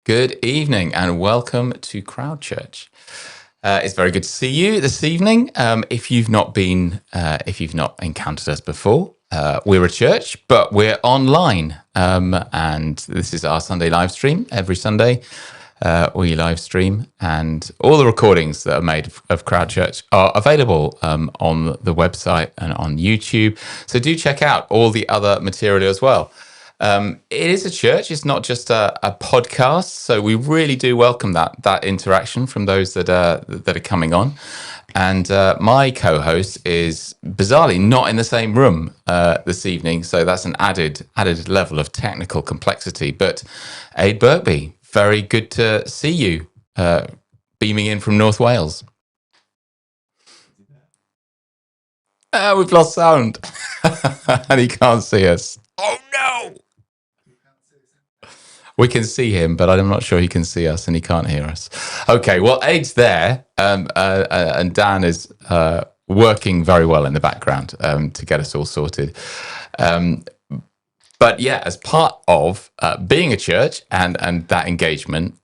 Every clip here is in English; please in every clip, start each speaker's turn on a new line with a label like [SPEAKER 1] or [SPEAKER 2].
[SPEAKER 1] Good evening and welcome to Crowd Church. It's very good to see you this evening. If you've not encountered us before, we're a church, but we're online. And this is our Sunday live stream. Every Sunday, we live stream, and all the recordings that are made of Crowd Church are available on the website and on YouTube. So do check out all the other material as well. It is a church. It's not just a podcast. So we really do welcome that interaction from those that are coming on. And my co-host is bizarrely not in the same room this evening. So that's an added level of technical complexity. But Aid Birkby, very good to see you, beaming in from North Wales. We've lost sound. And he can't see us. Oh no! We can see him, but I'm not sure he can see us, and he can't hear us. Okay, well, Aid's there, and Dan is working very well in the background to get us all sorted. But yeah, as part of being a church and that engagement,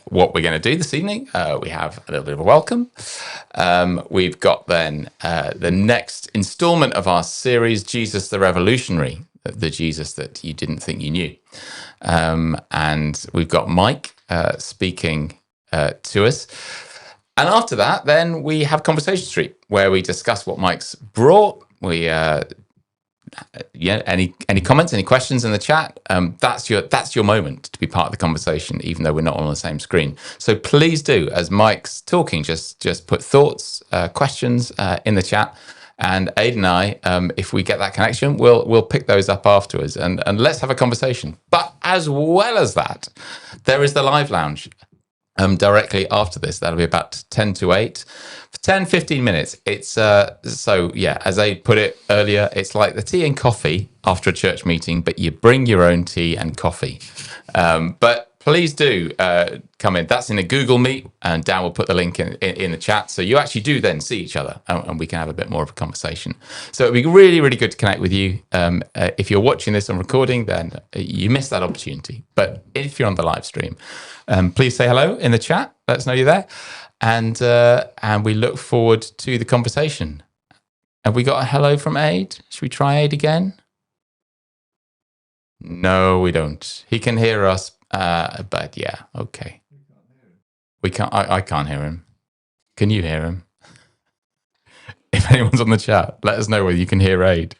[SPEAKER 1] what we're going to do this evening, we have a little bit of a welcome. We've got then the next installment of our series, Jesus the Revolutionary, the Jesus that you didn't think you knew. And we've got Mike speaking to us. And after that, then we have Conversation Street, where we discuss what Mike's brought. We any comments, any questions in the chat? That's your moment to be part of the conversation, even though we're not on the same screen. So please do, as Mike's talking, just put thoughts, questions in the chat. And Aid and I, if we get that connection, we'll pick those up afterwards and let's have a conversation. But as well as that, there is the live lounge directly after this. That'll be about 10 to 8 for 10-15 minutes. It's as Aid put it earlier, it's like the tea and coffee after a church meeting, but you bring your own tea and coffee. But please do come in. That's in a Google Meet, and Dan will put the link in the chat. So you actually do then see each other, and we can have a bit more of a conversation. So it'd be really, really good to connect with you. If you're watching this on recording, then you missed that opportunity. But if you're on the live stream, please say hello in the chat. Let us know you're there. And we look forward to the conversation. Have we got a hello from Aid? Should we try Aid again? No, we don't. He can hear us. But yeah, okay. We can't. I can't hear him. Can you hear him? If anyone's on the chat, let us know whether you can hear Aid.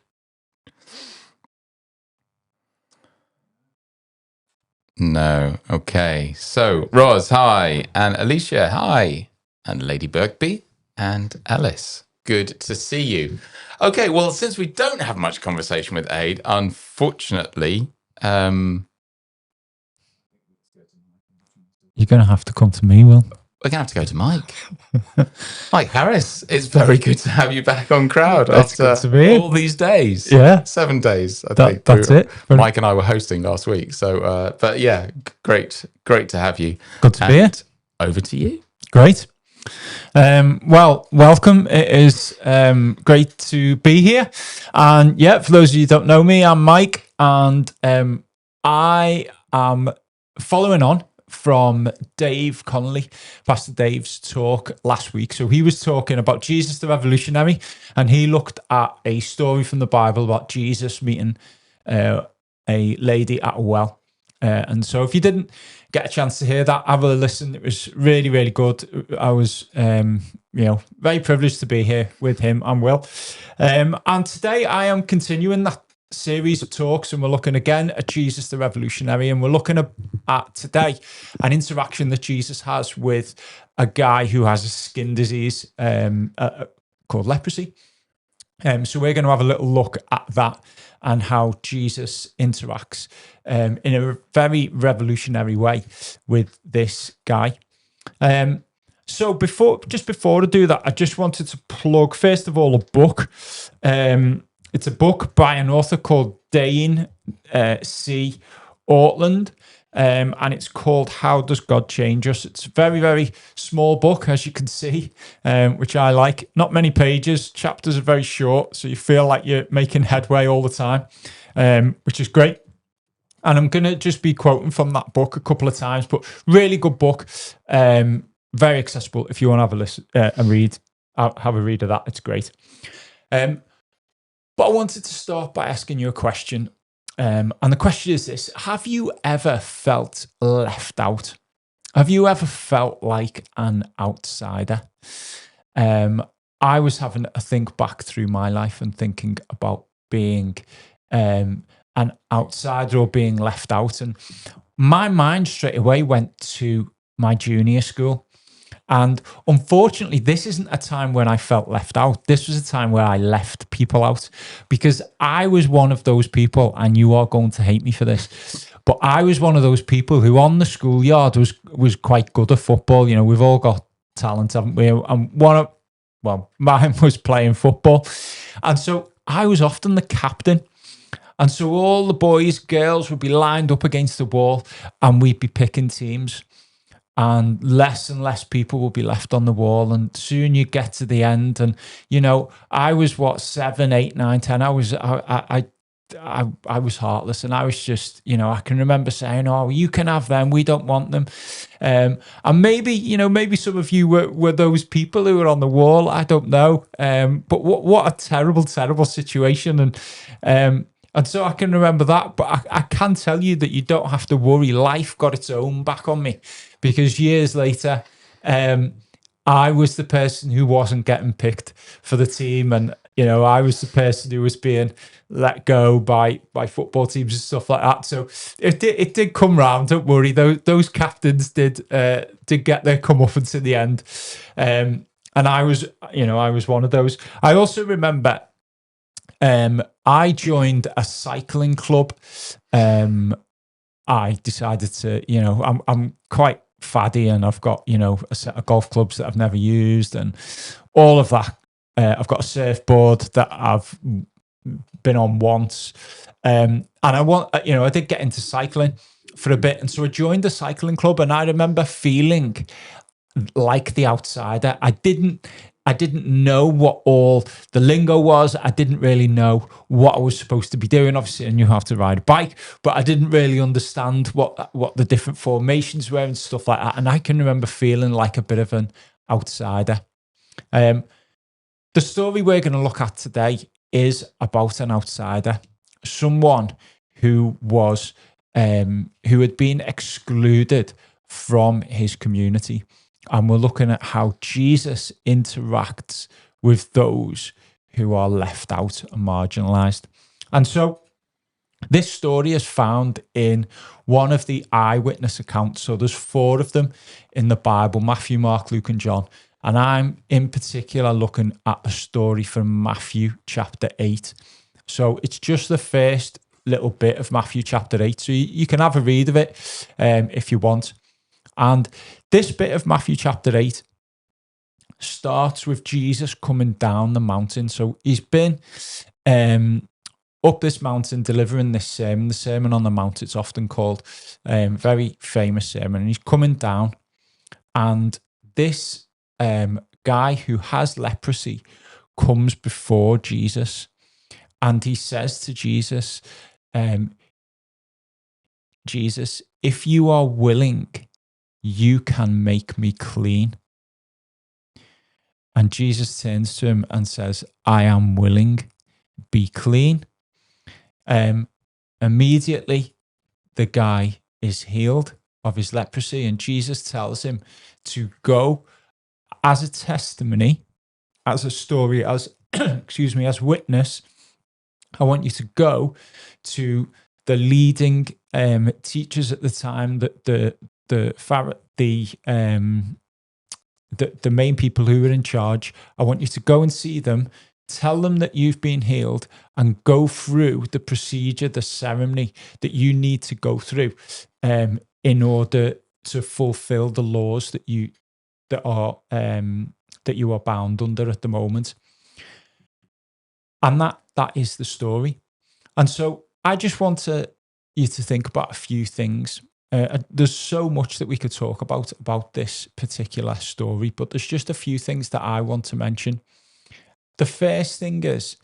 [SPEAKER 1] No. Okay. So Roz, hi, and Alicia, hi, and Lady Birkby and Alice. Good to see you. Okay. Well, since we don't have much conversation with Aid, unfortunately.
[SPEAKER 2] You're going to have to come to me, Will.
[SPEAKER 1] We're going to have to go to Mike. Mike Harris, it's very good to have you back on Crowd after all these days.
[SPEAKER 2] Yeah.
[SPEAKER 1] 7 days, I think.
[SPEAKER 2] That's it.
[SPEAKER 1] Mike and I were hosting last week. So, but yeah, great to have you.
[SPEAKER 2] Good to be here.
[SPEAKER 1] Over to you.
[SPEAKER 2] Great. Well, welcome. It is great to be here. And yeah, for those of you who don't know me, I'm Mike, and I am following on from Dave Connolly, Pastor Dave's talk last week. So he was talking about Jesus the Revolutionary, and he looked at a story from the Bible about Jesus meeting a lady at a well. And so if you didn't get a chance to hear that, have a listen. It was really, really good. I was, very privileged to be here with him and Will. And today I am continuing that series of talks, and we're looking again at Jesus the Revolutionary, and we're looking at today an interaction that Jesus has with a guy who has a skin disease called leprosy. So we're going to have a little look at that and how Jesus interacts in a very revolutionary way with this guy. So before I do that, I just wanted to plug, first of all, a book. It's a book by an author called Dane C. Ortlund, and it's called How Does God Change Us? It's a very, very small book, as you can see, which I like. Not many pages. Chapters are very short, so you feel like you're making headway all the time, which is great. And I'm going to just be quoting from that book a couple of times, but really good book. Very accessible. If you want to have a listen, a read, have a read of that. It's great. But I wanted to start by asking you a question. And the question is this: have you ever felt left out? Have you ever felt like an outsider? I was having a think back through my life and thinking about being an outsider or being left out. And my mind straight away went to my junior school. And unfortunately, this isn't a time when I felt left out. This was a time where I left people out, because I was one of those people, and you are going to hate me for this, but I was one of those people who on the schoolyard was quite good at football. You know, we've all got talent, haven't we? And mine was playing football. And so I was often the captain. And so all the boys, girls would be lined up against the wall, and we'd be picking teams. And less people will be left on the wall, and soon you get to the end. And you know, I was 7, 8, 9, 10. I was heartless, and I was just, you know, I can remember saying, "Oh, you can have them. We don't want them." And maybe some of you were those people who were on the wall. I don't know. But what a terrible situation. And so I can remember that, but I can tell you that you don't have to worry. Life got its own back on me, because years later, I was the person who wasn't getting picked for the team. And, you know, I was the person who was being let go by football teams and stuff like that. So it did come round. Don't worry. Those captains did get their comeuppance in the end. And I was one of those. I also remember I joined a cycling club. I decided to, you know, I'm quite faddy, and I've got, you know, a set of golf clubs that I've never used and all of that. I've got a surfboard that I've been on once. And I did get into cycling for a bit. And so I joined the cycling club, and I remember feeling like the outsider. I didn't know what all the lingo was. I didn't really know what I was supposed to be doing. Obviously, I knew how to ride a bike, but I didn't really understand what the different formations were and stuff like that. And I can remember feeling like a bit of an outsider. The story we're going to look at today is about an outsider, someone who was who had been excluded from his community. And we're looking at how Jesus interacts with those who are left out and marginalized. And so this story is found in one of the eyewitness accounts. So there's 4 of them in the Bible: Matthew, Mark, Luke, and John. And I'm in particular looking at a story from Matthew chapter 8. So it's just the first little bit of Matthew chapter 8. So you can have a read of it if you want. And this bit of Matthew chapter 8 starts with Jesus coming down the mountain. So he's been up this mountain delivering this sermon, the Sermon on the Mount, it's often called, very famous sermon. And he's coming down, and this guy who has leprosy comes before Jesus, and he says to Jesus, Jesus, if you are willing, you can make me clean. And Jesus turns to him and says, I am willing, be clean. Immediately, the guy is healed of his leprosy, and Jesus tells him to go as a testimony, as a story, as as witness. I want you to go to the leading teachers at the time, that the main people who were in charge. I want you to go and see them, tell them that you've been healed, and go through the procedure, the ceremony that you need to go through in order to fulfill the laws that you are bound under at the moment. And that is the story. And so I just want you to think about a few things. There's so much that we could talk about this particular story, but there's just a few things that I want to mention. The first thing is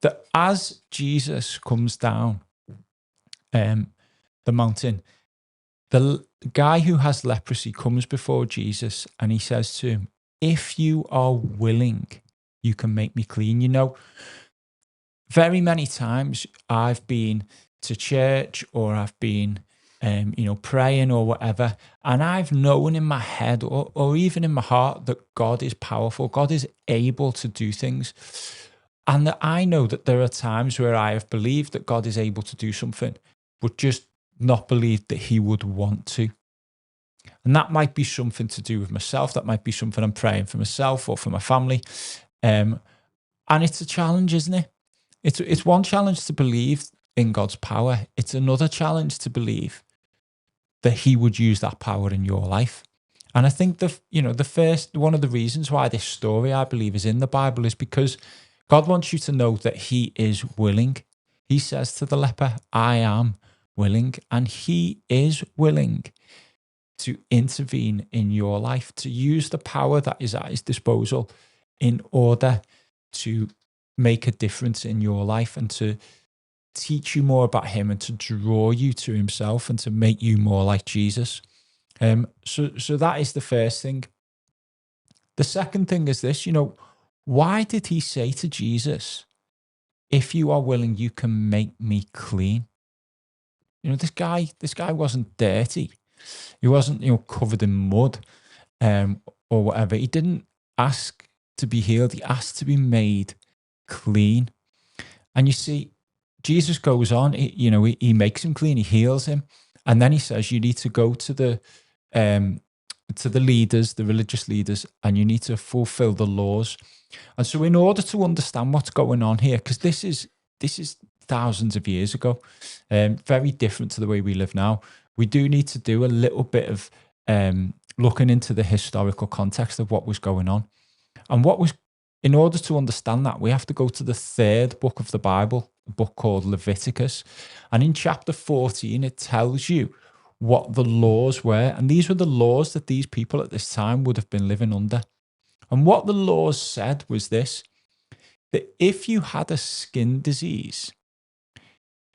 [SPEAKER 2] that as Jesus comes down, the mountain, the guy who has leprosy comes before Jesus and he says to him, if you are willing, you can make me clean. You know, very many times I've been to church or I've been, praying or whatever, and I've known in my head or even in my heart that God is powerful, God is able to do things. And that I know that there are times where I have believed that God is able to do something, but just not believed that he would want to. And that might be something to do with myself. That might be something I'm praying for myself or for my family. And it's a challenge, isn't it? It's one challenge to believe in God's power. It's another challenge to believe that he would use that power in your life. And I think one of the reasons why this story, I believe, is in the Bible is because God wants you to know that he is willing. He says to the leper, I am willing. And he is willing to intervene in your life, to use the power that is at his disposal in order to make a difference in your life and to teach you more about him and to draw you to himself and to make you more like Jesus. So that is the first thing. The second thing is this, why did he say to Jesus, if you are willing, you can make me clean? This guy wasn't dirty. He wasn't, covered in mud or whatever. He didn't ask to be healed. He asked to be made clean. And you see, Jesus goes on, he makes him clean, he heals him. And then he says, you need to go to the leaders, the religious leaders, and you need to fulfill the laws. And so in order to understand what's going on here, because this is thousands of years ago, very different to the way we live now, we do need to do a little bit of looking into the historical context of what was going on. And in order to understand that, we have to go to the third book of the Bible, a book called Leviticus. And in chapter 14, it tells you what the laws were. And these were the laws that these people at this time would have been living under. And what the laws said was this, that if you had a skin disease,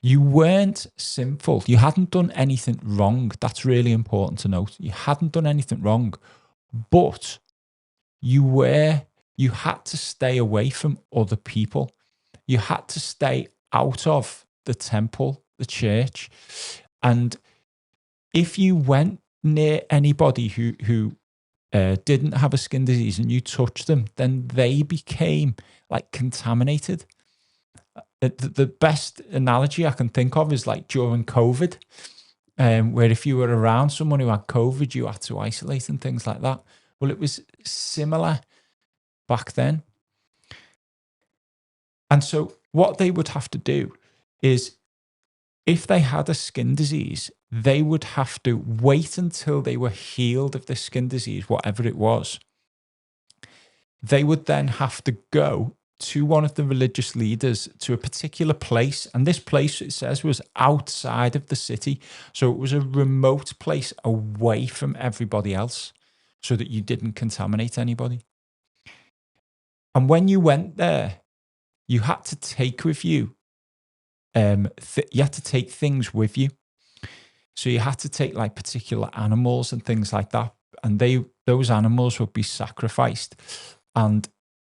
[SPEAKER 2] you weren't sinful. You hadn't done anything wrong. That's really important to note. You hadn't done anything wrong, but you had to stay away from other people. You had to stay out of the temple, the church. And if you went near anybody who didn't have a skin disease and you touched them, then they became like contaminated. The best analogy I can think of is like during COVID, where if you were around someone who had COVID, you had to isolate and things like that. Well, it was similar back then. And so what they would have to do is, if they had a skin disease, they would have to wait until they were healed of the skin disease, whatever it was. They would then have to go to one of the religious leaders to a particular place. And this place, it says, was outside of the city. So it was a remote place away from everybody else so that you didn't contaminate anybody. And when you went there, you had to take with you, you had to take things with you. So you had to take like particular animals and things like that. And those animals would be sacrificed. And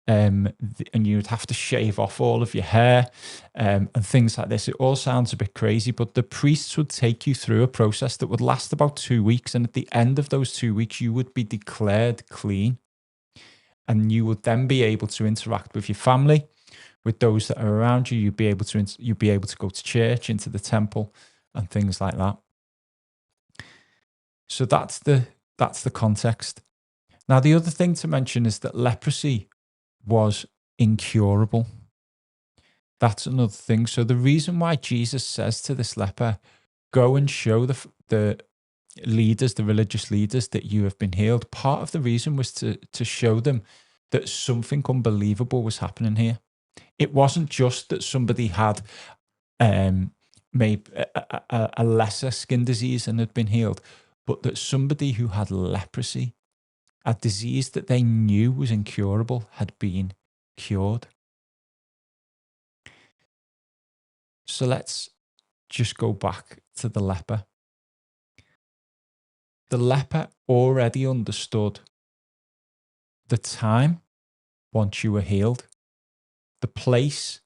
[SPEAKER 2] you would have to shave off all of your hair and things like this. It all sounds a bit crazy, but the priests would take you through a process that would last about 2 weeks. And at the end of those 2 weeks, you would be declared clean. And you would then be able to interact with your family, with those that are around you. You'd be able to go to church, into the temple, and things like that. So that's the context. Now, the other thing to mention is that leprosy was incurable. That's another thing. So the reason why Jesus says to this leper, go and show the leaders, the religious leaders, that you have been healed, part of the reason was to show them that something unbelievable was happening here. It wasn't just that somebody had maybe a lesser skin disease and had been healed, but that somebody who had leprosy, a disease that they knew was incurable, had been cured. So let's just go back to the leper. The leper already understood the time once you were healed, the place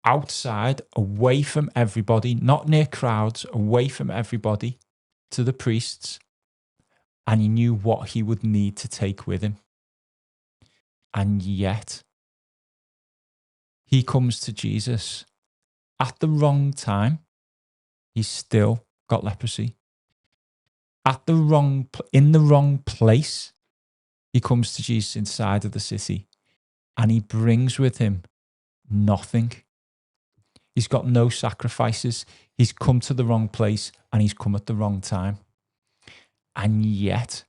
[SPEAKER 2] outside, away from everybody, not near crowds, away from everybody, to the priests. And he knew what he would need to take with him. And yet, he comes to Jesus at the wrong time. He's still got leprosy. In the wrong place, he comes to Jesus inside of the city, and he brings with him nothing. He's got no sacrifices. He's come to the wrong place, and he's come at the wrong time. And yet,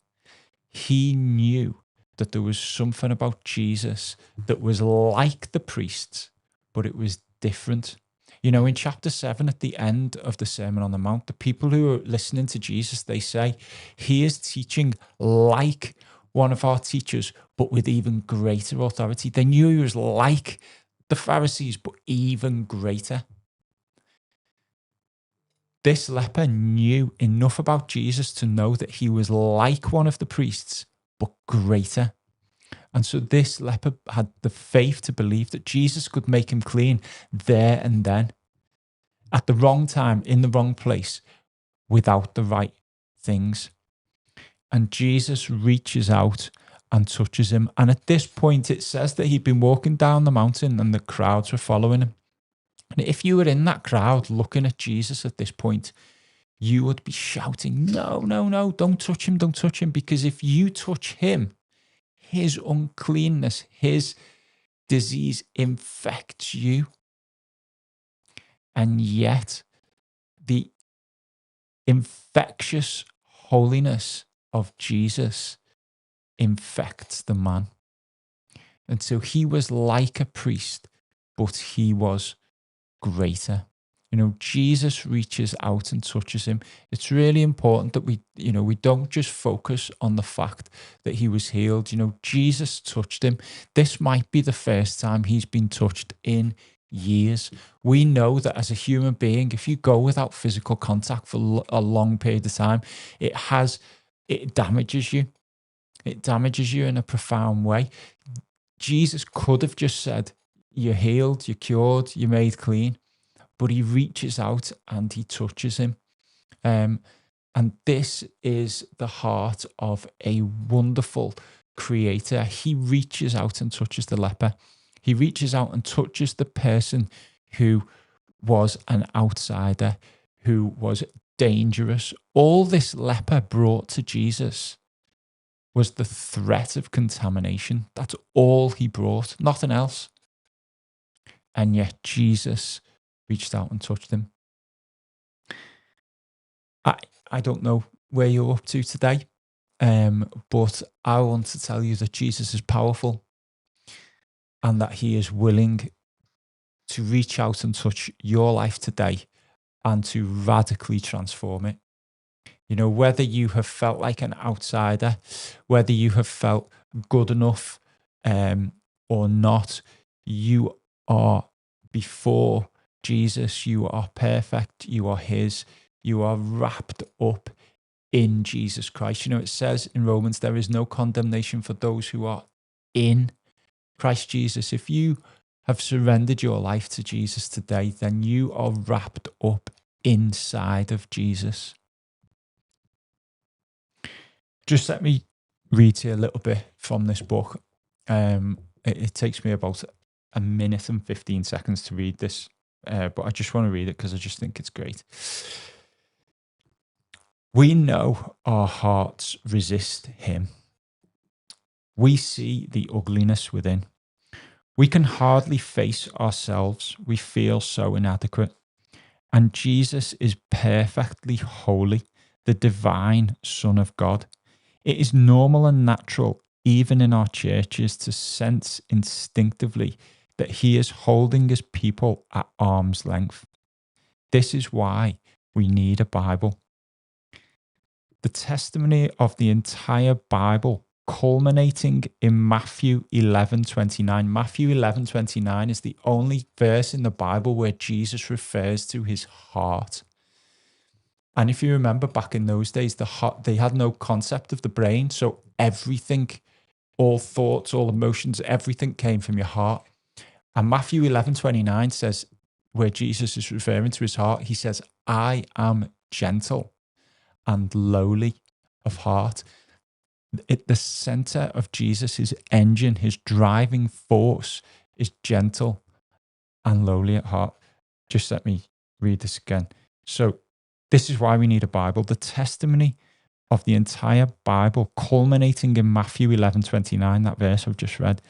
[SPEAKER 2] he knew that there was something about Jesus that was like the priests, but it was different. You know, in chapter 7, at the end of the Sermon on the Mount, the people who are listening to Jesus, they say, he is teaching like one of our teachers, but with even greater authority. They knew he was like the Pharisees, but even greater. This leper knew enough about Jesus to know that he was like one of the priests, but greater. And so this leper had the faith to believe that Jesus could make him clean there and then, at the wrong time, in the wrong place, without the right things. And Jesus reaches out and touches him. And at this point, it says that he'd been walking down the mountain and the crowds were following him. And if you were in that crowd looking at Jesus at this point, you would be shouting, no, no, no, don't touch him, don't touch him. Because if you touch him, his uncleanness, his disease infects you. And yet, the infectious holiness of Jesus infects the man. And so he was like a priest, but he was greater. You know, Jesus reaches out and touches him. It's really important that we don't just focus on the fact that he was healed. You know, Jesus touched him. This might be the first time he's been touched in years. We know that as a human being, if you go without physical contact for a long period of time, it damages you. It damages you in a profound way. Jesus could have just said, you're healed, you're cured, you're made clean. But he reaches out and he touches him. And this is the heart of a wonderful creator. He reaches out and touches the leper. He reaches out and touches the person who was an outsider, who was dangerous. All this leper brought to Jesus was the threat of contamination. That's all he brought, nothing else. And yet Jesus reached out and touched him. I don't know where you're up to today, but I want to tell you that Jesus is powerful and that he is willing to reach out and touch your life today and to radically transform it. You know, whether you have felt like an outsider, whether you have felt good enough or not, you are before Jesus, you are perfect, you are his, you are wrapped up in Jesus Christ. You know, it says in Romans, there is no condemnation for those who are in Christ Jesus. If you have surrendered your life to Jesus today, then you are wrapped up inside of Jesus. Just let me read to you a little bit from this book. It takes me about a minute and 15 seconds to read this, but I just want to read it because I just think it's great. We know our hearts resist him. We see the ugliness within. We can hardly face ourselves. We feel so inadequate. And Jesus is perfectly holy, the divine Son of God. It is normal and natural, even in our churches, to sense instinctively that he is holding his people at arm's length. This is why we need a Bible. The testimony of the entire Bible culminating in Matthew 11:29. Matthew 11:29 is the only verse in the Bible where Jesus refers to his heart. And if you remember back in those days, the heart, they had no concept of the brain. So everything, all thoughts, all emotions, everything came from your heart. And Matthew 11:29 says, where Jesus is referring to his heart, he says, I am gentle and lowly of heart. At the center of Jesus, his engine, his driving force is gentle and lowly at heart. Just let me read this again. So this is why we need a Bible. The testimony of the entire Bible, culminating in Matthew 11:29, that verse I've just read,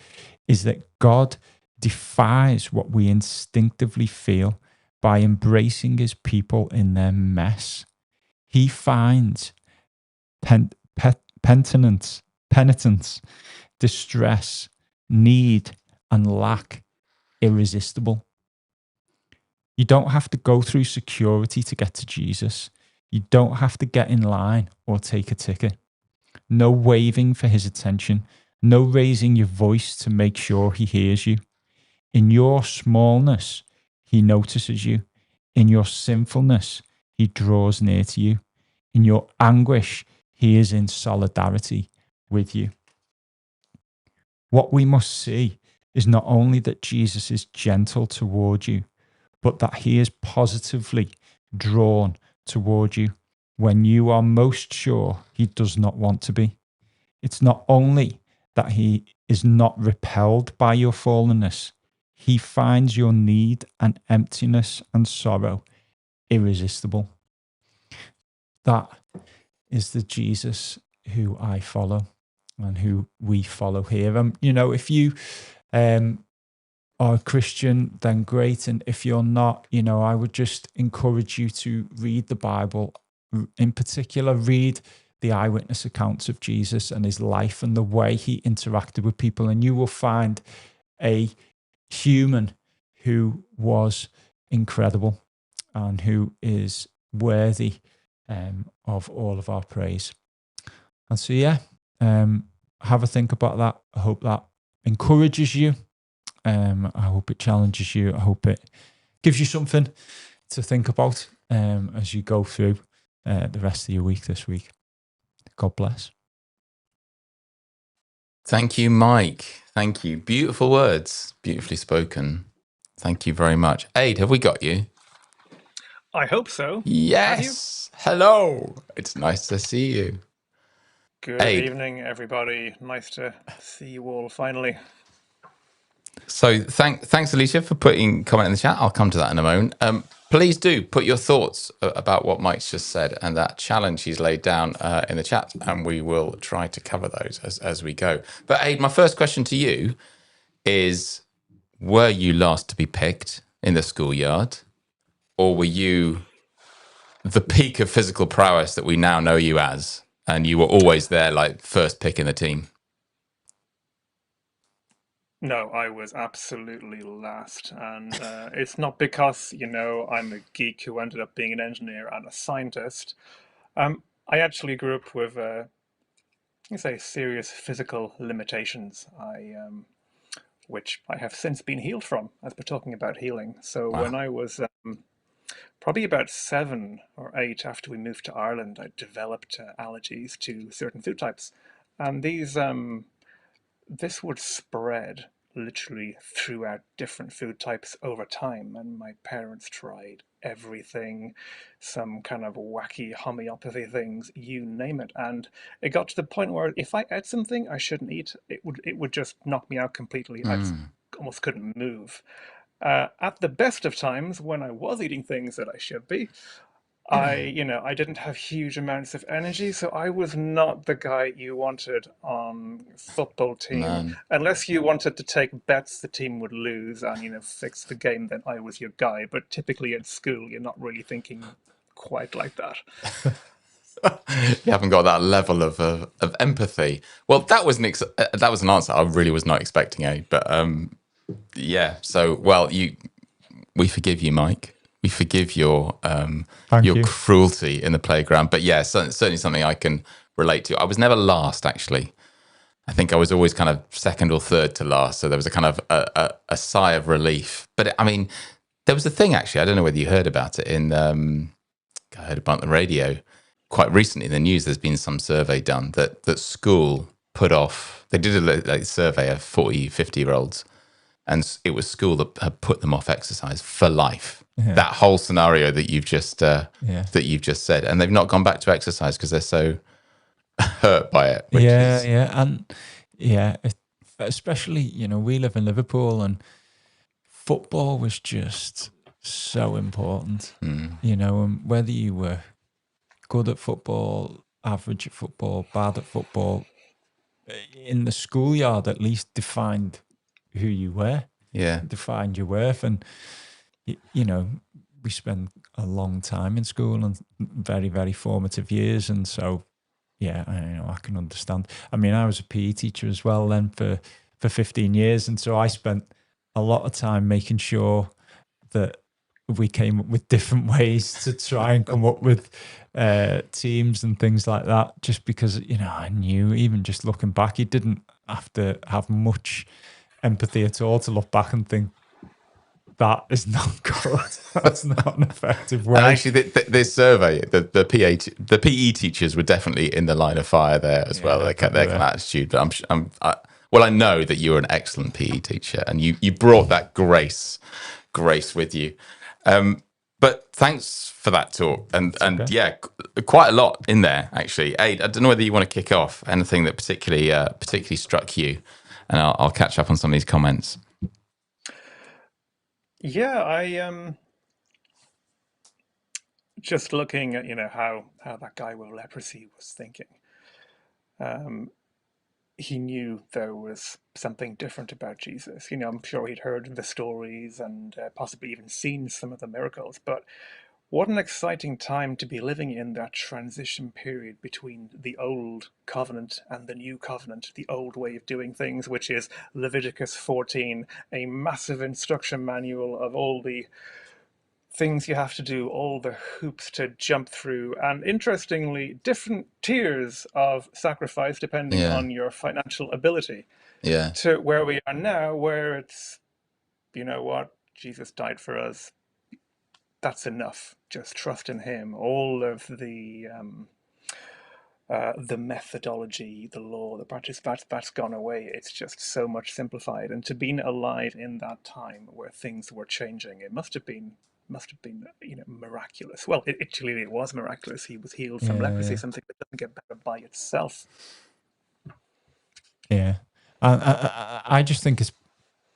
[SPEAKER 2] is that God defies what we instinctively feel by embracing his people in their mess. He finds penitence, distress, need, and lack irresistible. You don't have to go through security to get to Jesus. You don't have to get in line or take a ticket. No waving for his attention. No raising your voice to make sure he hears you. In your smallness, he notices you. In your sinfulness, he draws near to you. In your anguish, he is in solidarity with you. What we must see is not only that Jesus is gentle toward you, but that he is positively drawn toward you when you are most sure he does not want to be. It's not only that he is not repelled by your fallenness, he finds your need and emptiness and sorrow irresistible. That is the Jesus who I follow and who we follow here. If you are a Christian, then great. And if you're not, I would just encourage you to read the Bible. In particular, read the eyewitness accounts of Jesus and his life and the way he interacted with people. And you will find a human who was incredible and who is worthy of all of our praise. And so, have a think about that. I hope that encourages you. I hope it challenges you. I hope it gives you something to think about as you go through the rest of your week this week. God bless.
[SPEAKER 1] Thank you, Mike. Thank you. Beautiful words. Beautifully spoken. Thank you very much. Aid, have we got you?
[SPEAKER 3] I hope so.
[SPEAKER 1] Yes. Hello. It's nice to see you.
[SPEAKER 3] Good
[SPEAKER 1] Aid.
[SPEAKER 3] evening, everybody. Nice to see you all finally.
[SPEAKER 1] So thanks, Alicia, for putting comment in the chat. I'll come to that in a moment. Please do put your thoughts about what Mike's just said and that challenge he's laid down in the chat, and we will try to cover those as we go. But Aid, my first question to you is, were you last to be picked in the schoolyard, or were you the peak of physical prowess that we now know you as, and you were always there, like first pick in the team?
[SPEAKER 3] No, I was absolutely last. And it's not because, I'm a geek who ended up being an engineer and a scientist. I actually grew up with, serious physical limitations, which I have since been healed from, as we're talking about healing. So
[SPEAKER 1] Wow.
[SPEAKER 3] when I was probably about 7 or 8 after we moved to Ireland, I developed allergies to certain food types. And this would spread literally throughout different food types over time. And my parents tried everything, some kind of wacky homeopathy things, you name it. And it got to the point where if I ate something I shouldn't eat, it would just knock me out completely. I almost couldn't move. At the best of times, when I was eating things that I should be, I didn't have huge amounts of energy, so I was not the guy you wanted on football team.
[SPEAKER 1] Man.
[SPEAKER 3] Unless you wanted to take bets the team would lose and, fix the game, then I was your guy. But typically at school, you're not really thinking quite like that.
[SPEAKER 1] You haven't got that level of empathy. Well, that was an answer I really was not expecting, but yeah. So, we forgive you, Mike. We forgive your cruelty in the playground. But yeah, certainly something I can relate to. I was never last, actually. I think I was always kind of second or third to last. So there was a kind of a sigh of relief. But I mean, there was a thing actually, I don't know whether you heard about it I heard about it on the radio quite recently in the news. There's been some survey done that school put off, they did a survey of 40, 50-year-olds, and it was school that had put them off exercise for life. Yeah. That whole scenario that you've just said, and they've not gone back to exercise because they're so hurt by it.
[SPEAKER 2] Especially we live in Liverpool, and football was just so important. And whether you were good at football, average at football, bad at football, in the schoolyard at least defined who you were.
[SPEAKER 1] Yeah,
[SPEAKER 2] defined your worth. And we spent a long time in school and very, very formative years, and so I can understand. I mean, I was a PE teacher as well then for 15 years, and so I spent a lot of time making sure that we came up with different ways to try and come up with teams and things like that, just because I knew, even just looking back, you didn't have to have much empathy at all to look back and think that is not good. That's not an effective way.
[SPEAKER 1] And actually, this survey, the PE teachers were definitely in the line of fire there as well. Their kind of attitude. But I know that you were an excellent PE teacher, and you brought that grace with you. But thanks for that talk, and quite a lot in there actually. Aid, I don't know whether you want to kick off anything that particularly struck you, and I'll catch up on some of these comments.
[SPEAKER 3] Yeah, I just looking at how that guy with leprosy was thinking. He knew there was something different about Jesus. I'm sure he'd heard the stories and possibly even seen some of the miracles, but what an exciting time to be living in that transition period between the old covenant and the new covenant, the old way of doing things, which is Leviticus 14, a massive instruction manual of all the things you have to do, all the hoops to jump through, and interestingly, different tiers of sacrifice depending on your financial ability.
[SPEAKER 1] Yeah.
[SPEAKER 3] To where we are now, where it's, what, Jesus died for us. That's enough. Just trust in him. All of the methodology, the law, the practice, that's gone away. It's just so much simplified. And to be alive in that time where things were changing, it must have been miraculous. Well, it clearly was miraculous. He was healed from leprosy, something that doesn't get better by itself.
[SPEAKER 2] Yeah, I just think it's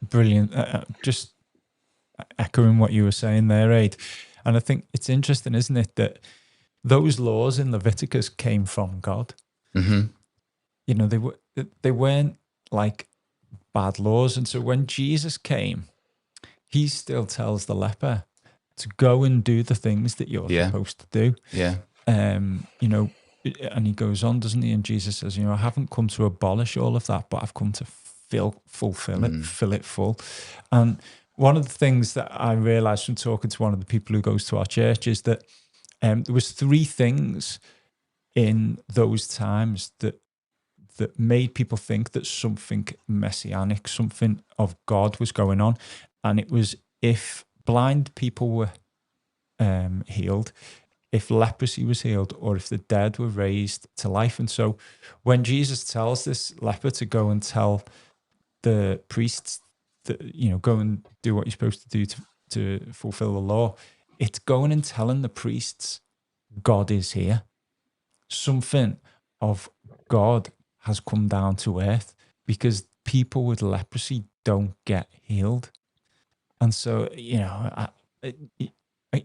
[SPEAKER 2] brilliant. Just echoing what you were saying there, Aid. And I think it's interesting, isn't it, that those laws in Leviticus came from God.
[SPEAKER 1] Mm-hmm.
[SPEAKER 2] They weren't like bad laws. And so when Jesus came, he still tells the leper to go and do the things that you're supposed to do.
[SPEAKER 1] Yeah.
[SPEAKER 2] And he goes on, doesn't he? And Jesus says, I haven't come to abolish all of that, but I've come to fulfill it, fill it full. And one of the things that I realized from talking to one of the people who goes to our church is that there was 3 things in those times that made people think that something messianic, something of God was going on. And it was if blind people were healed, if leprosy was healed, or if the dead were raised to life. And so when Jesus tells this leper to go and tell the priests that, go and do what you're supposed to do to fulfill the law, it's going and telling the priests God is here. Something of God has come down to earth, because people with leprosy don't get healed. And so,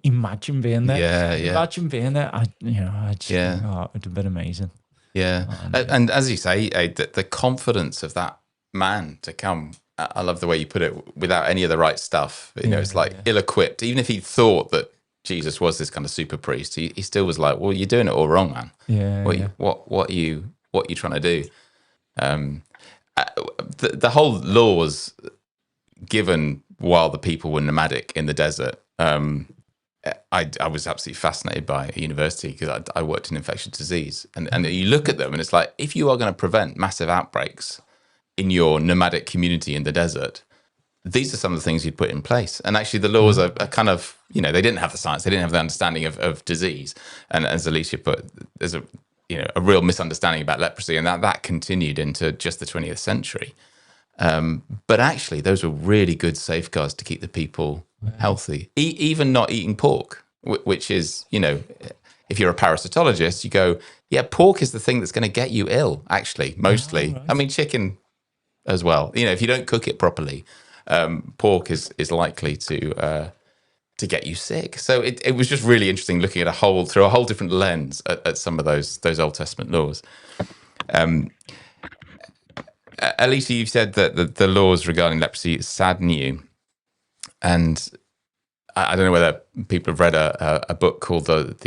[SPEAKER 2] imagine being there.
[SPEAKER 1] Yeah.
[SPEAKER 2] Imagine being there. I just think, it'd have been amazing.
[SPEAKER 1] Yeah. And as you say, the confidence of that man to come, I love the way you put it, without any of the right stuff. It's like ill-equipped. Even if he thought that Jesus was this kind of super priest, he still was like, well, you're doing it all wrong, man. What are you trying to do? The whole laws given while the people were nomadic in the desert, I was absolutely fascinated by at university because I worked in infectious disease, and you look at them and it's like, if you are going to prevent massive outbreaks in your nomadic community in the desert, these are some of the things you'd put in place. And actually the laws are kind of, they didn't have the science, they didn't have the understanding of disease. And as Alicia put, there's a real misunderstanding about leprosy, and that continued into just the 20th century. But actually, those were really good safeguards to keep the people healthy. Even not eating pork, which is, if you're a parasitologist, you go, yeah, pork is the thing that's going to get you ill, actually, mostly. Right. I mean, chicken as well. If you don't cook it properly, pork is likely to get you sick. So it was just really interesting looking at through a whole different lens at some of those Old Testament laws. Alicia, you've said that the laws regarding leprosy sadden you, and I don't know whether people have read a book called what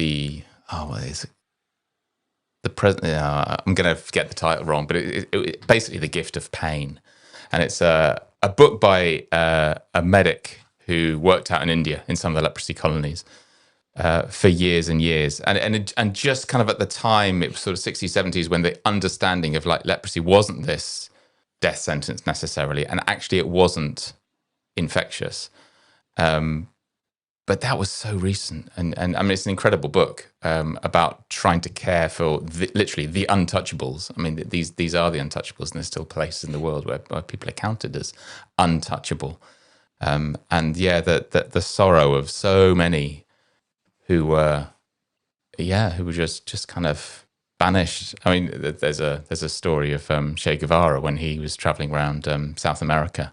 [SPEAKER 1] is it? I'm going to get the title wrong, but it basically The Gift of Pain, and it's a book by a medic who worked out in India in some of the leprosy colonies for years and years, and just kind of at the time, it was sort of 60s, 70s, when the understanding of like leprosy wasn't this death sentence necessarily, and actually it wasn't infectious. But that was so recent, and I mean, it's an incredible book about trying to care for literally the untouchables. I mean, these are the untouchables, and there's still places in the world where people are counted as untouchable. And yeah, the sorrow of so many who were just kind of banished. I mean, there's a story of Che Guevara when he was traveling around South America.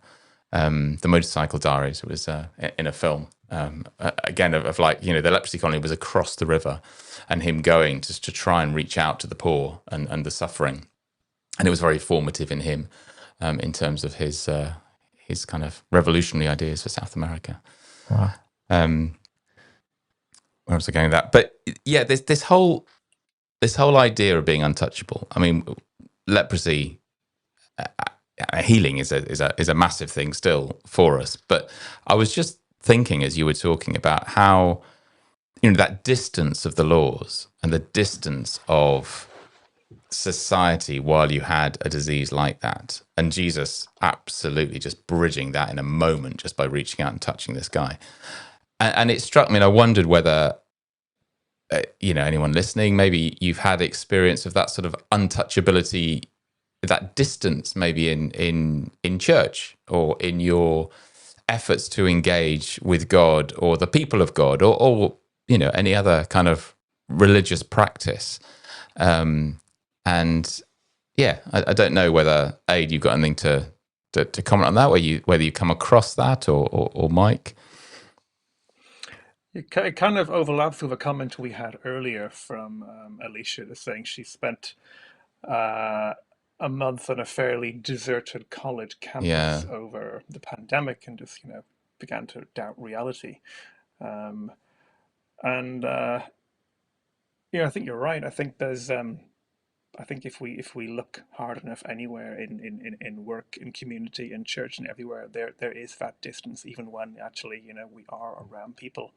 [SPEAKER 1] The Motorcycle Diaries, it was in a film. Again, of like, the leprosy colony was across the river, and him going just to try and reach out to the poor and the suffering. And it was very formative in him in terms of his kind of revolutionary ideas for South America.
[SPEAKER 2] Wow.
[SPEAKER 1] Where was I going with that? But yeah, this whole idea of being untouchable. I mean, leprosy healing is a massive thing still for us. But I was just thinking as you were talking about how that distance of the laws and the distance of society while you had a disease like that, and Jesus absolutely just bridging that in a moment just by reaching out and touching this guy. And it struck me, and I wondered whether, anyone listening, maybe you've had experience of that sort of untouchability, that distance, maybe in church or in your efforts to engage with God or the people of God or any other kind of religious practice. And yeah, I don't know whether Aid, you've got anything to comment on that, whether you come across that or Mike.
[SPEAKER 3] It kind of overlaps with a comment we had earlier from Alicia, saying she spent a month on a fairly deserted college campus over the pandemic and just, began to doubt reality. I think you're right. I think there's I think if we look hard enough anywhere in work, in community, in church, and everywhere, there is that distance, even when actually we are around people.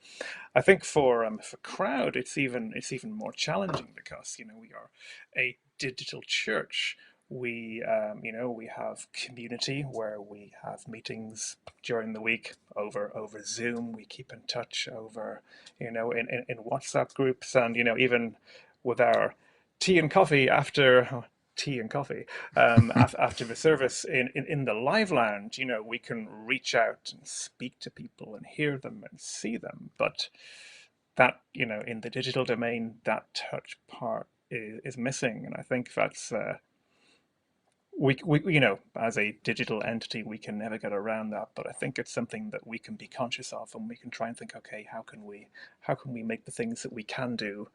[SPEAKER 3] I think for crowd, it's even more challenging because we are a digital church. We we have community where we have meetings during the week over Zoom. We keep in touch over in WhatsApp groups, and even with our tea and coffee after after the service in the live lounge, we can reach out and speak to people and hear them and see them. But that, in the digital domain, that touch part is missing. And I think that's, we as a digital entity, we can never get around that. But I think it's something that we can be conscious of, and we can try and think, okay, how can we make the things that we can do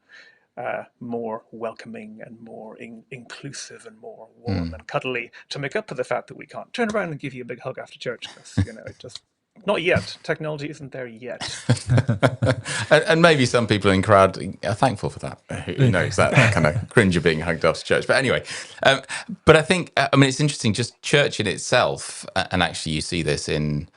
[SPEAKER 3] more welcoming and more inclusive and more warm and cuddly, to make up for the fact that we can't turn around and give you a big hug after church, because it just not yet. Technology isn't there yet.
[SPEAKER 1] and maybe some people in crowd are thankful for that. Who knows, that kind of cringe of being hugged after church. But anyway, but I think it's interesting, just church in itself, and actually you see this in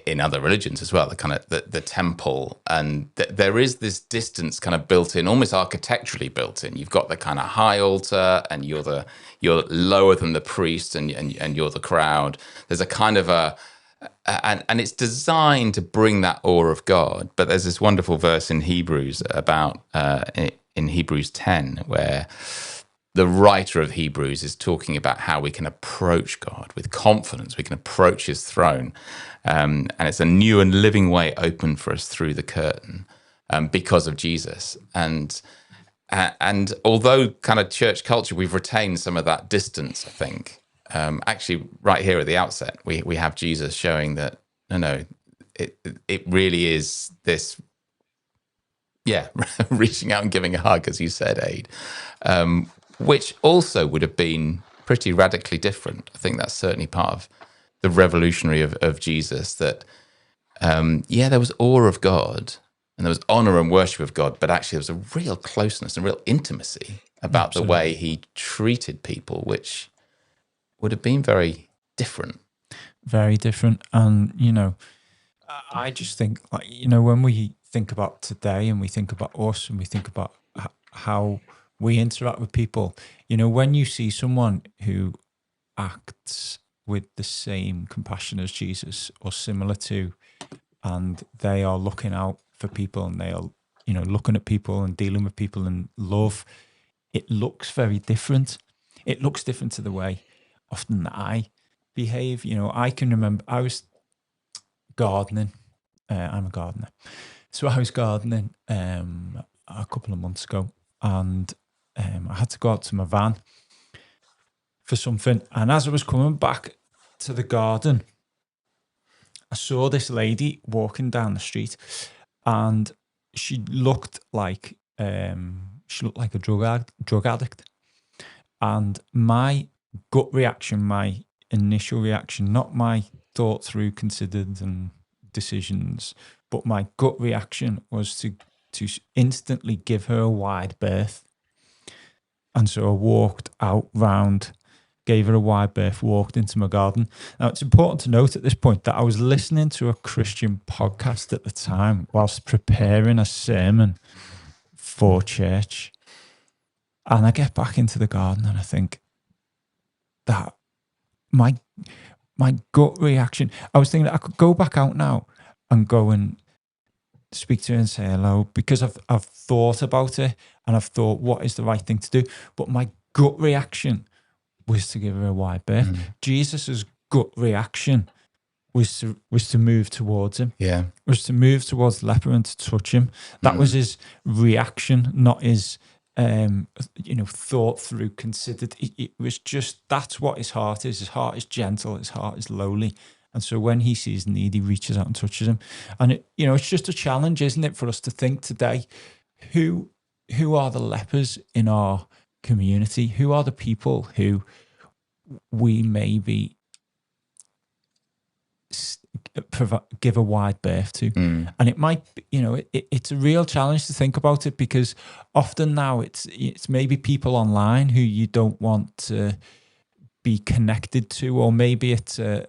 [SPEAKER 1] in other religions as well, the kind of the temple, and there is this distance kind of built in, almost architecturally built in. You've got the kind of high altar, and you're lower than the priest, and you're the crowd. There's a kind of and it's designed to bring that awe of God. But there's this wonderful verse in Hebrews about in Hebrews 10 where the writer of Hebrews is talking about how we can approach God with confidence. We can approach his throne. And it's a new and living way open for us through the curtain because of Jesus. And although kind of church culture, we've retained some of that distance, I think. Actually, right here at the outset, we have Jesus showing that, no, it really is this, reaching out and giving a hug, as you said, Aid. Which also would have been pretty radically different. I think that's certainly part of the revolutionary of Jesus, that, there was awe of God and there was honor and worship of God, but actually there was a real closeness and real intimacy about the way he treated people, which would have been very different.
[SPEAKER 2] Very different. And, I just think, when we think about today and we think about us and we think about how we interact with people, when you see someone who acts with the same compassion as Jesus or similar to, and they are looking out for people and they are, looking at people and dealing with people in love, it looks very different. It looks different to the way often that I behave. I can remember I was gardening. I'm a gardener. So I was gardening a couple of months ago, and I had to go out to my van for something. And as I was coming back to the garden, I saw this lady walking down the street, and she looked like a drug addict. And my gut reaction, my initial reaction, not my thought through, considered and decisions, but my gut reaction was to instantly give her a wide berth. And so I walked out round, gave her a wide berth, walked into my garden. Now, it's important to note at this point that I was listening to a Christian podcast at the time whilst preparing a sermon for church. And I get back into the garden and I think that my gut reaction, I was thinking that I could go back out now and go and speak to her and say hello, because I've thought about it and I've thought what is the right thing to do. But my gut reaction was to give her a wide berth. Jesus's gut reaction was to move towards him.
[SPEAKER 1] Yeah.
[SPEAKER 2] Was to move towards the leper and to touch him. That was his reaction, not his thought through, considered. It was just, that's what his heart is. His heart is gentle, his heart is lowly. And so when he sees need, he reaches out and touches him. And it's just a challenge, isn't it, for us to think today, who are the lepers in our community? Who are the people who we maybe give a wide berth to? And it might be, it's a real challenge to think about it, because often now it's maybe people online who you don't want to be connected to, or maybe it's a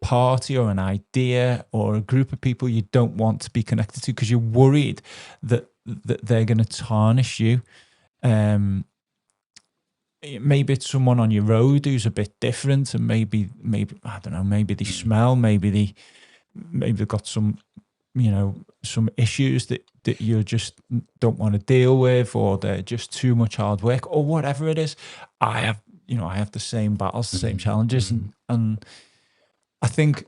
[SPEAKER 2] party or an idea or a group of people you don't want to be connected to because you're worried that they're going to tarnish you. Maybe it's someone on your road who's a bit different, and maybe I don't know, maybe they smell, maybe they've got some issues that you just don't want to deal with, or they're just too much hard work, or whatever it is. I have the same battles, the same challenges, and I think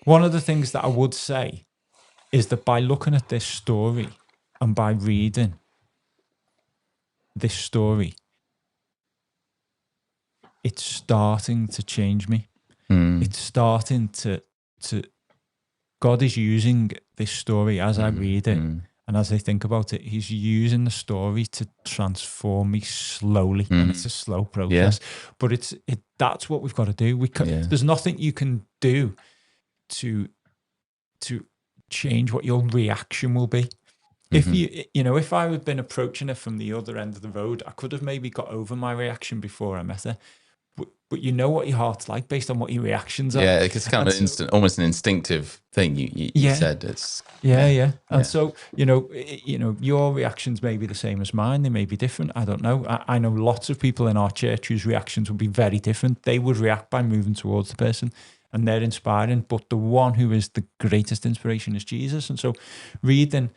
[SPEAKER 2] one of the things that I would say is that by looking at this story and by reading this story, it's starting to change me. It's starting to God is using this story as I read it and as I think about it. He's using the story to transform me slowly, and it's a slow process. But that's what we've got to do. There's nothing you can do to change what your reaction will be. If if I had been approaching her from the other end of the road, I could have maybe got over my reaction before I met her. but you know what your heart's like based on what your reactions are.
[SPEAKER 1] Yeah, it's kind of an almost an instinctive thing. You said it's
[SPEAKER 2] yeah. And so your reactions may be the same as mine. They may be different. I don't know. I know lots of people in our church whose reactions would be very different. They would react by moving towards the person, and they're inspiring. But the one who is the greatest inspiration is Jesus. And so, reading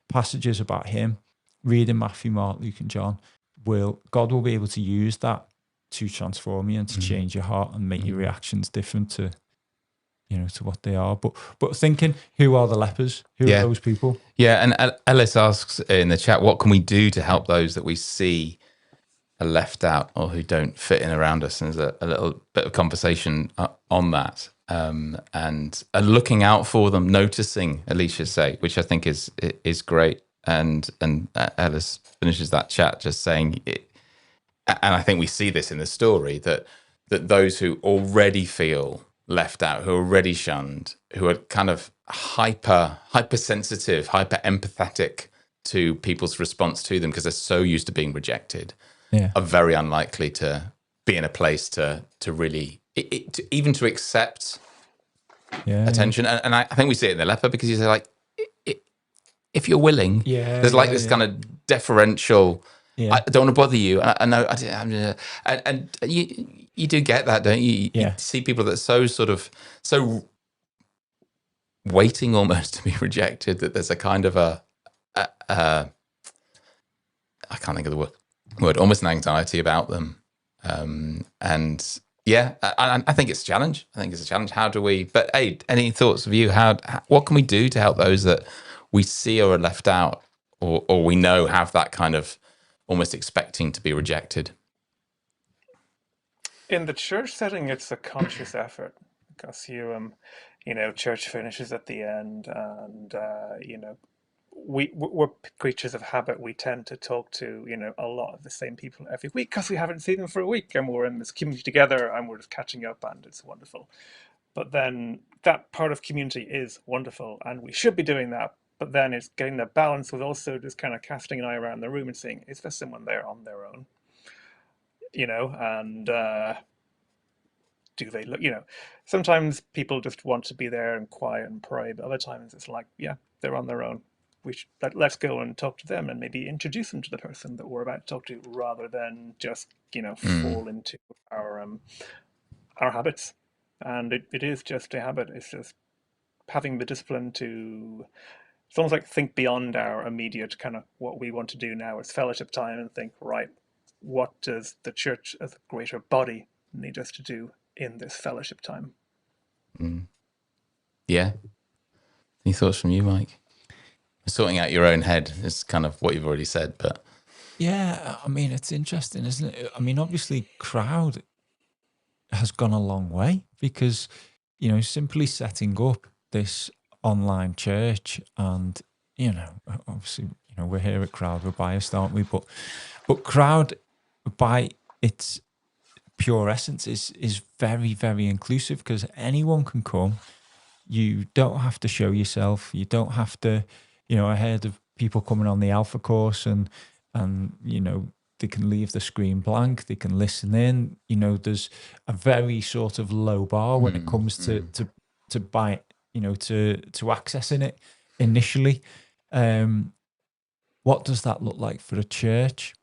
[SPEAKER 2] passages about him, reading Matthew, Mark, Luke, and John, God will be able to use that to transform you and to change your heart and make your reactions different to what they are. But thinking, who are the lepers? Who are those people?
[SPEAKER 1] Yeah, and Ellis asks in the chat, what can we do to help those that we see are left out or who don't fit in around us? And there's a little bit of conversation on that. And looking out for them, noticing, Alicia say, which I think is great. And Ellis finishes that chat just saying it. And I think we see this in the story that those who already feel left out, who are already shunned, who are kind of hypersensitive, hyper empathetic to people's response to them because they're so used to being rejected, are very unlikely to be in a place to really even to accept attention. And I think we see it in the leper because you say, like, if you're willing, there's like this kind of deferential. I don't want to bother you. I know, and you do get that, don't you? You see people that are so waiting almost to be rejected that there's a kind of I can't think of the word, almost an anxiety about them. And I think it's a challenge. How do we? But hey, any thoughts of you? What can we do to help those that we see or are left out, or we know have that kind of almost expecting to be rejected?
[SPEAKER 3] In the church setting, it's a conscious effort because church finishes at the end, and we're creatures of habit. We tend to talk to a lot of the same people every week because we haven't seen them for a week, and we're in this community together, and we're just catching up, and it's wonderful. But then that part of community is wonderful, and we should be doing that. But then it's getting the balance with also just kind of casting an eye around the room and seeing, is there someone there on their own? And do they look, sometimes people just want to be there and quiet and pray, but other times it's like, yeah, they're on their own. Let's go and talk to them and maybe introduce them to the person that we're about to talk to rather than just, fall into our habits. And it is just a habit. It's just having the discipline to, it's almost like think beyond our immediate kind of what we want to do now. It's fellowship time and think, right, what does the church as a greater body need us to do in this fellowship time?
[SPEAKER 1] Yeah. Any thoughts from you, Mike? Sorting out your own head is kind of what you've already said, but
[SPEAKER 2] yeah, I mean, it's interesting, isn't it? I mean, obviously, crowd has gone a long way because simply setting up this online church, and obviously, we're here at Crowd, we're biased, aren't we? But Crowd, by its pure essence, is very, very inclusive because anyone can come. You don't have to show yourself. You don't have to. I heard of people coming on the Alpha course and they can leave the screen blank. They can listen in. There's a very sort of low bar when it comes to buy, to accessing it initially. What does that look like for a church?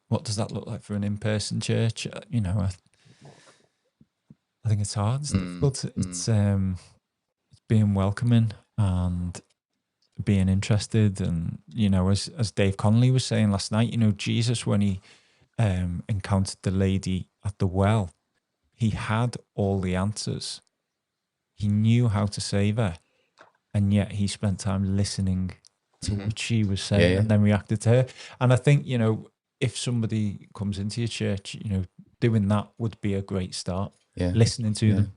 [SPEAKER 2] What does that look like for an in-person church? I think it's hard. It's difficult. It's being welcoming and being interested, and as Dave Connolly was saying last night, Jesus, when he encountered the lady at the well, he had all the answers. He knew how to save her, and yet he spent time listening to what she was saying and then reacted to her. And I think if somebody comes into your church, doing that would be a great start. Listening to them.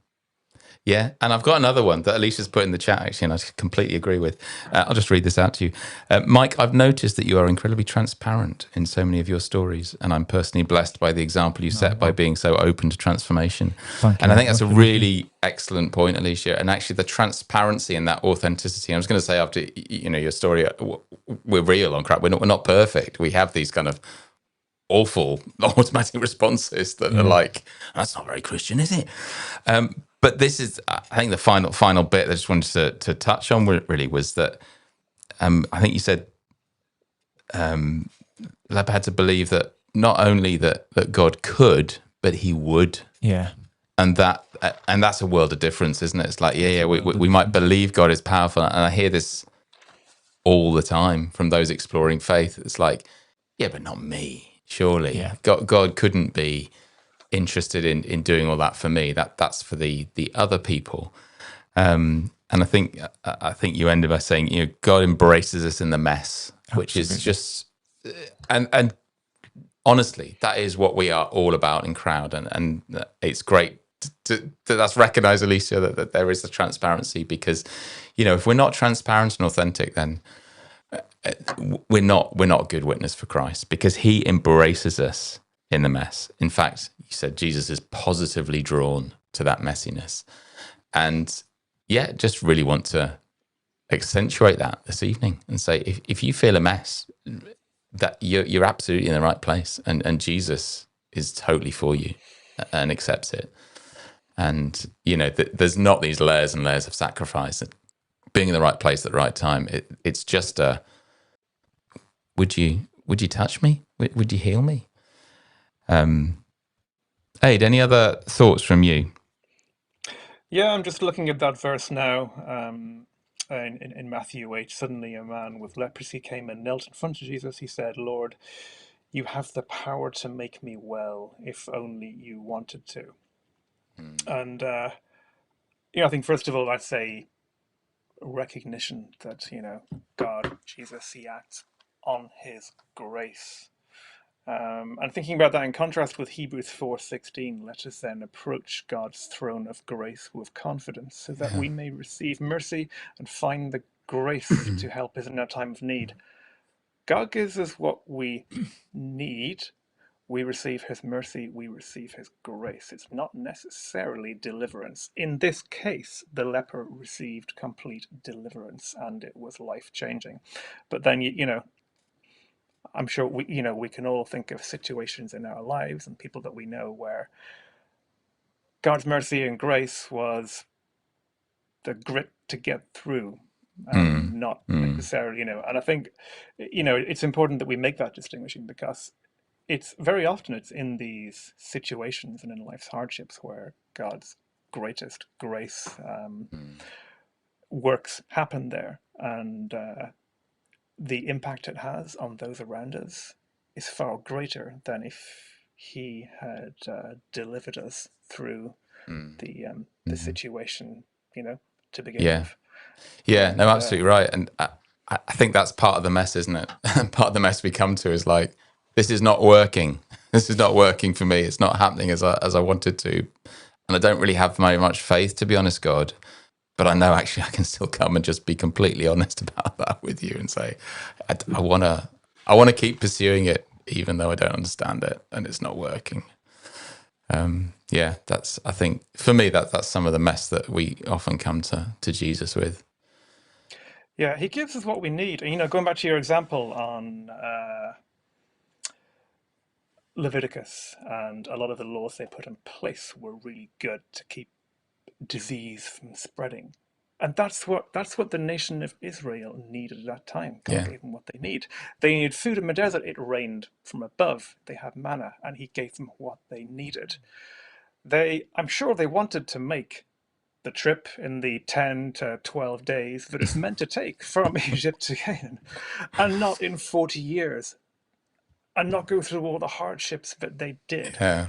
[SPEAKER 1] Yeah, and I've got another one that Alicia's put in the chat, actually, and I completely agree with. I'll just read this out to you. Mike, I've noticed that you are incredibly transparent in so many of your stories, and I'm personally blessed by the example you set by being so open to transformation. And I think that's a really excellent point, Alicia, and actually the transparency and that authenticity. I was going to say, after your story, we're real on Crowd. We're not perfect. We have these kind of awful automatic responses that are like, that's not very Christian, is it? But this is, I think, the final bit that I just wanted to touch on really was that I think you said Leper had to believe that not only that God could, but he would.
[SPEAKER 2] Yeah.
[SPEAKER 1] And that's a world of difference, isn't it? It's like, we might believe God is powerful. And I hear this all the time from those exploring faith. It's like, yeah, but not me, surely.
[SPEAKER 2] Yeah.
[SPEAKER 1] God couldn't be interested in doing all that for me. That's for the other people. And I think you ended by saying, God embraces us in the mess, which is just, and honestly, that is what we are all about in Crowd, and it's great that's recognized, Alicia, that there is the transparency, because if we're not transparent and authentic, then we're not a good witness for Christ, because he embraces us in the mess. In fact, you said Jesus is positively drawn to that messiness. And just really want to accentuate that this evening and say, if you feel a mess, that you're absolutely in the right place, and Jesus is totally for you and accepts it. And there's not these layers and layers of sacrifice. Being in the right place at the right time, it's just a, would you touch me? Would you heal me? Aid, any other thoughts from you?
[SPEAKER 3] Yeah, I'm just looking at that verse now. In Matthew 8, suddenly a man with leprosy came and knelt in front of Jesus. He said, Lord, you have the power to make me well if only you wanted to. And, I think first of all, I'd say recognition that, God, Jesus, he acts on his grace. And thinking about that in contrast with Hebrews 4:16, let us then approach God's throne of grace with confidence, so that we may receive mercy and find the grace to help us in our time of need. God gives us what we need. We receive his mercy, we receive his grace. It's not necessarily deliverance. In this case, the leper received complete deliverance, and it was life-changing. But then, I'm sure we can all think of situations in our lives and people that we know where God's mercy and grace was the grit to get through, and not necessarily, and I think, it's important that we make that distinguishing, because it's very often it's in these situations and in life's hardships where God's greatest grace works happen there, and the impact it has on those around us is far greater than if he had delivered us through the situation, to begin with.
[SPEAKER 1] Yeah,
[SPEAKER 3] And
[SPEAKER 1] no, absolutely right. And I think that's part of the mess, isn't it? Part of the mess we come to is like, this is not working. This is not working for me. It's not happening as I wanted to. And I don't really have very much faith, to be honest, God. But I know actually I can still come and just be completely honest about that with you and say, I want to keep pursuing it, even though I don't understand it and it's not working. That's, I think, for me, that's some of the mess that we often come to Jesus with.
[SPEAKER 3] Yeah, he gives us what we need. And, going back to your example on Leviticus, and a lot of the laws they put in place were really good to keep disease from spreading. And that's what the nation of Israel needed at that time. God gave them what they need. They needed food in the desert. It rained from above. They had manna, and he gave them what they needed. I'm sure they wanted to make the trip in the 10 to 12 days that it's meant to take from Egypt to Canaan, and not in 40 years, and not go through all the hardships that they did.
[SPEAKER 1] Yeah.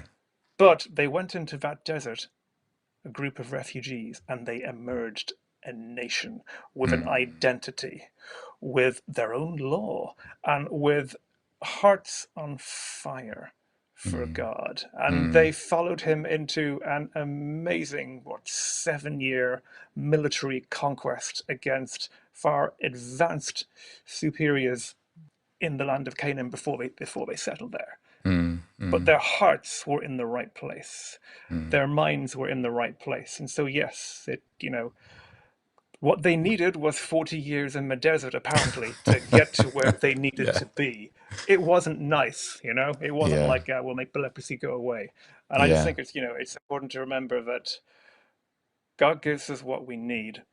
[SPEAKER 3] But they went into that desert, a group of refugees, and they emerged a nation with an identity, with their own law, and with hearts on fire for God. And they followed him into an amazing, 7-year military conquest against far advanced superiors in the land of Canaan before they settled there. But their hearts were in the right place. Their minds were in the right place. And so, yes, What they needed was 40 years in the desert, apparently, to get to where they needed
[SPEAKER 1] Yeah.
[SPEAKER 3] to be. It wasn't nice, It wasn't
[SPEAKER 1] Yeah.
[SPEAKER 3] like, we'll make the leprosy go away. And I just
[SPEAKER 1] Yeah.
[SPEAKER 3] think it's important to remember that God gives us what we need,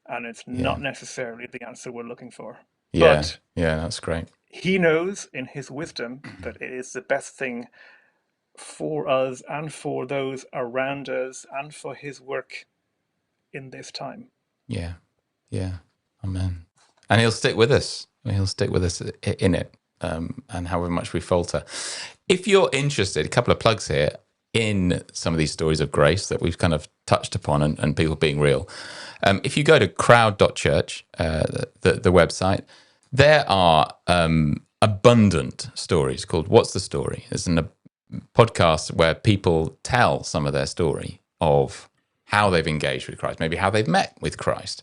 [SPEAKER 3] and it's
[SPEAKER 1] Yeah.
[SPEAKER 3] not necessarily the answer we're looking for.
[SPEAKER 1] Yeah.
[SPEAKER 3] But
[SPEAKER 1] Yeah. That's great.
[SPEAKER 3] He knows in His wisdom that it is the best thing for us and for those around us and for His work in this time.
[SPEAKER 1] Yeah. Yeah. Amen. And he'll stick with us. He'll stick with us in it, and however much we falter. If you're interested, a couple of plugs here, in some of these stories of grace that we've kind of touched upon and people being real. If you go to crowd.church, the website, there are abundant stories called What's the Story? It's a podcast where people tell some of their story of how they've engaged with Christ, maybe how they've met with Christ.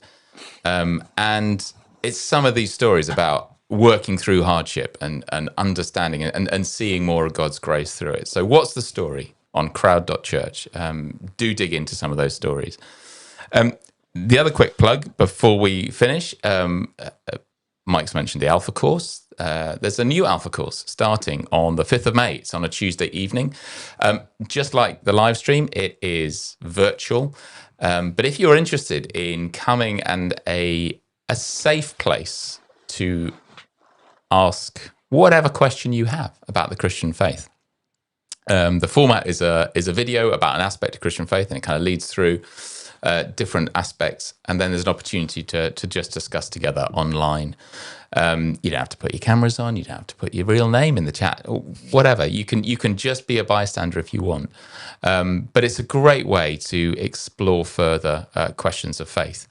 [SPEAKER 1] And it's some of these stories about working through hardship and understanding it and seeing more of God's grace through it. So What's the Story on crowd.church? Do dig into some of those stories. The other quick plug before we finish, Mike's mentioned the Alpha course. There's a new Alpha course starting on the 5th of May. It's on a Tuesday evening. Just like the live stream, it is virtual. But if you're interested in coming and a safe place to ask whatever question you have about the Christian faith, the format is a video about an aspect of Christian faith, and it kind of leads through different aspects, and then there's an opportunity to just discuss together online. You don't have to put your cameras on, you don't have to put your real name in the chat, or whatever. You can just be a bystander if you want. But it's a great way to explore further questions of faith,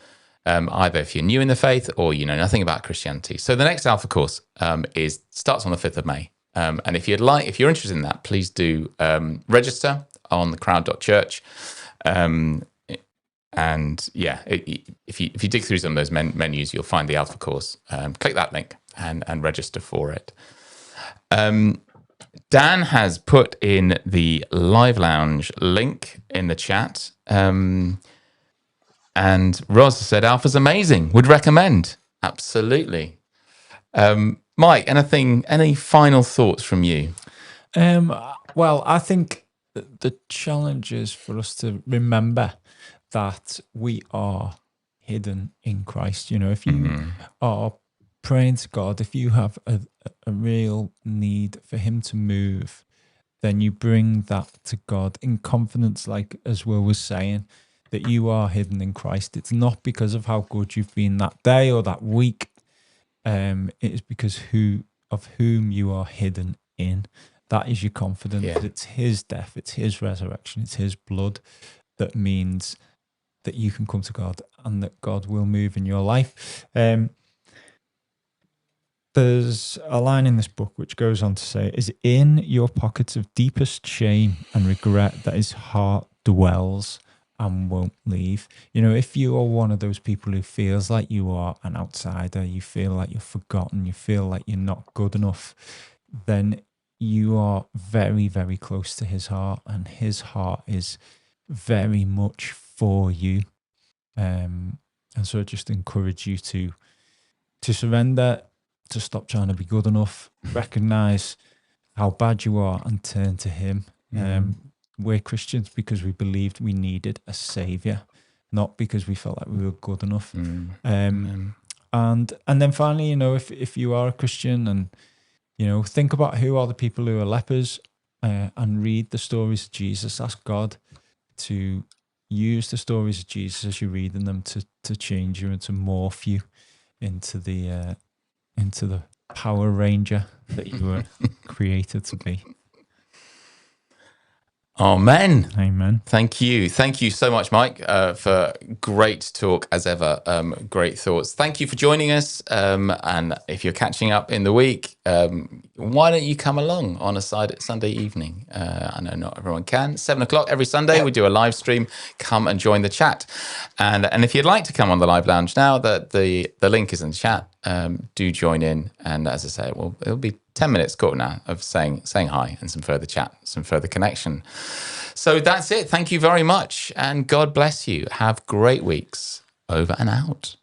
[SPEAKER 1] either if you're new in the faith or you know nothing about Christianity. So the next Alpha course starts on the 5th of May. And if you're interested in that, please do register on the crowd.church. And yeah, if you dig through some of those menus, you'll find the Alpha course. Click that link and register for it. Dan has put in the Live Lounge link in the chat. And Roz said, Alpha's amazing. Would recommend. Absolutely. Mike, any final thoughts from you?
[SPEAKER 2] Well, I think the challenge is for us to remember that we are hidden in Christ. If you are praying to God, if you have a real need for Him to move, then you bring that to God in confidence, like as Will was saying, that you are hidden in Christ. It's not because of how good you've been that day or that week. It is because of whom you are hidden in. That is your confidence.
[SPEAKER 1] Yeah.
[SPEAKER 2] It's His death, it's His resurrection, it's His blood that means that you can come to God and that God will move in your life. There's a line in this book which goes on to say, "Is in your pockets of deepest shame and regret that His heart dwells and won't leave." If you are one of those people who feels like you are an outsider, you feel like you're forgotten, you feel like you're not good enough, then you are very, very close to His heart, and His heart is very much for you. And so I just encourage you to surrender, to stop trying to be good enough, recognize how bad you are, and turn to Him. We're Christians because we believed we needed a savior, not because we felt like we were good enough. And then finally, if you are a Christian, and think about who are the people who are lepers, and read the stories of Jesus. Ask God to use the stories of Jesus as you're reading them to change you and to morph you into the Power Ranger that you were created to be.
[SPEAKER 1] Amen.
[SPEAKER 2] Amen.
[SPEAKER 1] Thank you so much, Mike, for great talk as ever. Great thoughts. Thank you for joining us. And if you're catching up in the week, why don't you come along on a Sunday evening? I know not everyone can. 7:00 every Sunday, we do a live stream. Come and join the chat. And if you'd like to come on the Live Lounge now, the link is in the chat. Do join in. And as I say, it'll be 10 minutes caught now of saying hi and some further chat, some further connection. So that's it. Thank you very much. And God bless you. Have great weeks. Over and out.